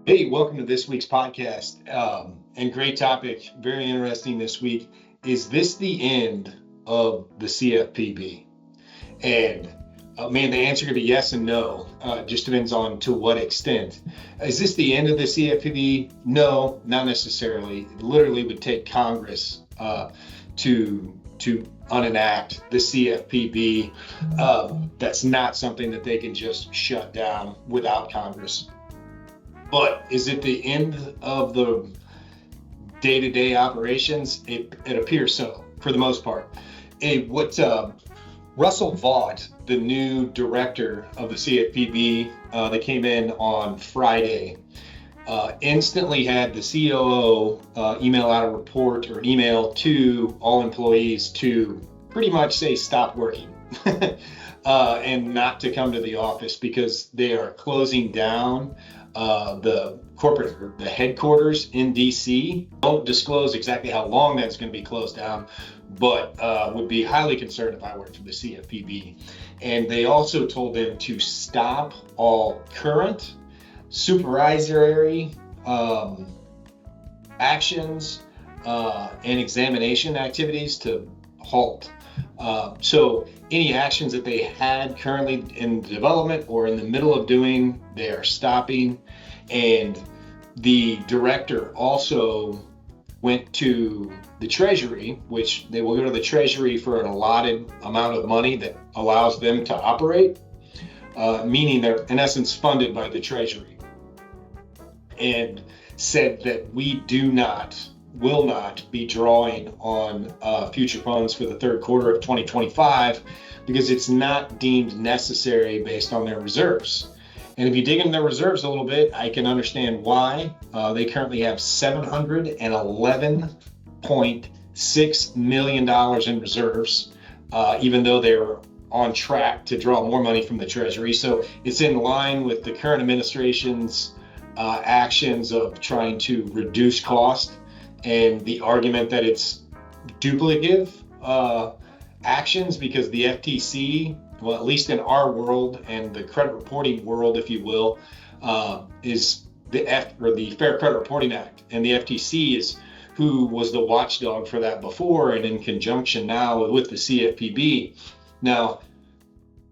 Hey, welcome to this week's podcast. And great topic, very interesting this week. Is this the end of the CFPB? And man, the answer could be yes and no. Just depends on to what extent. Is this the end of the CFPB? No, not necessarily. It literally would take Congress to unenact the CFPB. That's not something that they can just shut down without Congress. But is it the end of the day-to-day operations? It appears so, for the most part. Russell Vought, the new director of the CFPB that came in on Friday, instantly had the COO email out a report or an email to all employees to pretty much say stop working and not to come to the office because they are closing down the headquarters in DC. Don't disclose exactly how long that's going to be closed down, but would be highly concerned if I worked for the CFPB. And they also told them to stop all current supervisory actions and examination activities to halt. So any actions that they had currently in development or in the middle of doing, they are stopping. And the director also went to the Treasury, which they will go to the Treasury for an allotted amount of money that allows them to operate, meaning they're in essence funded by the Treasury, and said that we will not be drawing on future funds for the third quarter of 2025 because it's not deemed necessary based on their reserves. And if you dig into their reserves a little bit, I can understand why. They currently have $711.6 million in reserves, even though they're on track to draw more money from the Treasury. So it's in line with the current administration's actions of trying to reduce cost and the argument that it's duplicative actions because the FTC, well, at least in our world and the credit reporting world, if you will, is the Fair Credit Reporting Act, and the FTC is who was the watchdog for that before, and in conjunction now with the CFPB. Now,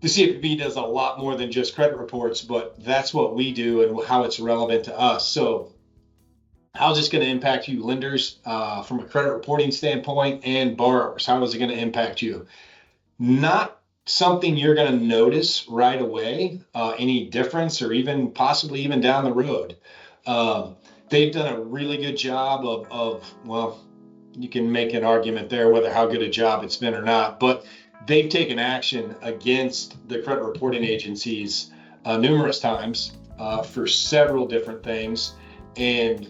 the CFPB does a lot more than just credit reports, but that's what we do and how it's relevant to us. So how's this going to impact you lenders from a credit reporting standpoint and borrowers? How is it going to impact you? Not something you're going to notice right away, any difference or even possibly even down the road. They've done a really good job well, you can make an argument there whether how good a job it's been or not, but they've taken action against the credit reporting agencies numerous times for several different things, and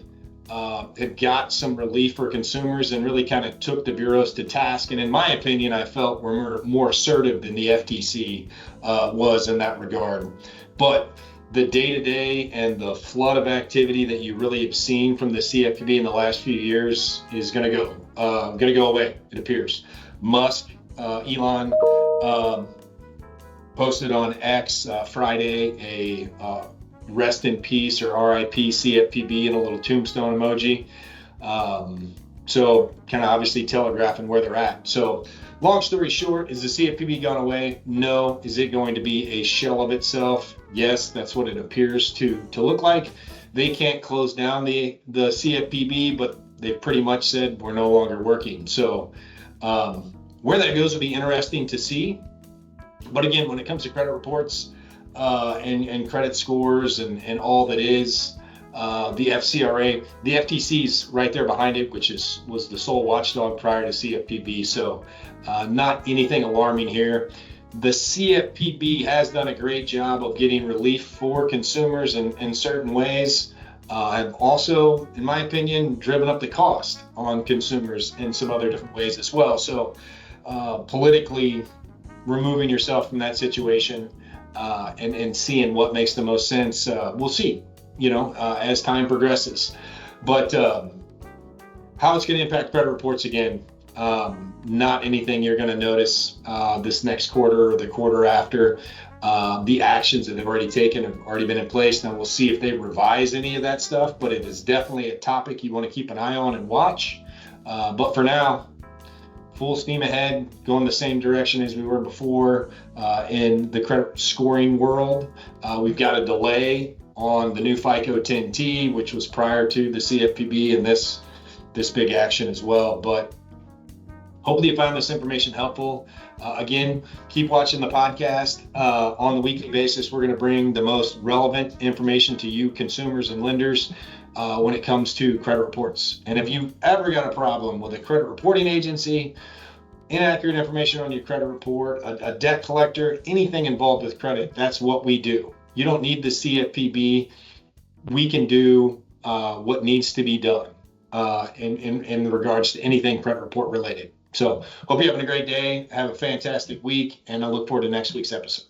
have got some relief for consumers and really kind of took the bureaus to task. And in my opinion, I felt were more assertive than the FTC was in that regard. But the day-to-day and the flood of activity that you really have seen from the CFPB in the last few years is going to go away, it appears. Musk, Elon posted on X Friday a rest in peace or RIP CFPB and a little tombstone emoji. So kind of obviously telegraphing where they're at. So long story short, is the CFPB gone away? No. Is it going to be a shell of itself? Yes, that's what it appears to look like. They can't close down the CFPB, but they've pretty much said we're no longer working. So where that goes will be interesting to see. But again, when it comes to credit reports, and credit scores and all that is, the FCRA, the FTC's right there behind it, which was the sole watchdog prior to CFPB. So not anything alarming here. The CFPB has done a great job of getting relief for consumers in certain ways. Have also, in my opinion, driven up the cost on consumers in some other different ways as well. So politically removing yourself from that situation and seeing what makes the most sense. We'll see, as time progresses. But how it's going to impact credit reports, again, not anything you're going to notice this next quarter or the quarter after. The actions that they've already taken have already been in place. Now we'll see if they revise any of that stuff, but it is definitely a topic you want to keep an eye on and watch. But for now, full steam ahead, going the same direction as we were before in the credit scoring world. We've got a delay on the new FICO 10T, which was prior to the CFPB and this big action as well. But hopefully you found this information helpful. Again, keep watching the podcast. On the weekly basis, we're going to bring the most relevant information to you, consumers and lenders, when it comes to credit reports. And if you've ever got a problem with a credit reporting agency, inaccurate information on your credit report, a debt collector, anything involved with credit, that's what we do. You don't need the CFPB. We can do what needs to be done in regards to anything credit report related. So hope you're having a great day. Have a fantastic week, and I look forward to next week's episode.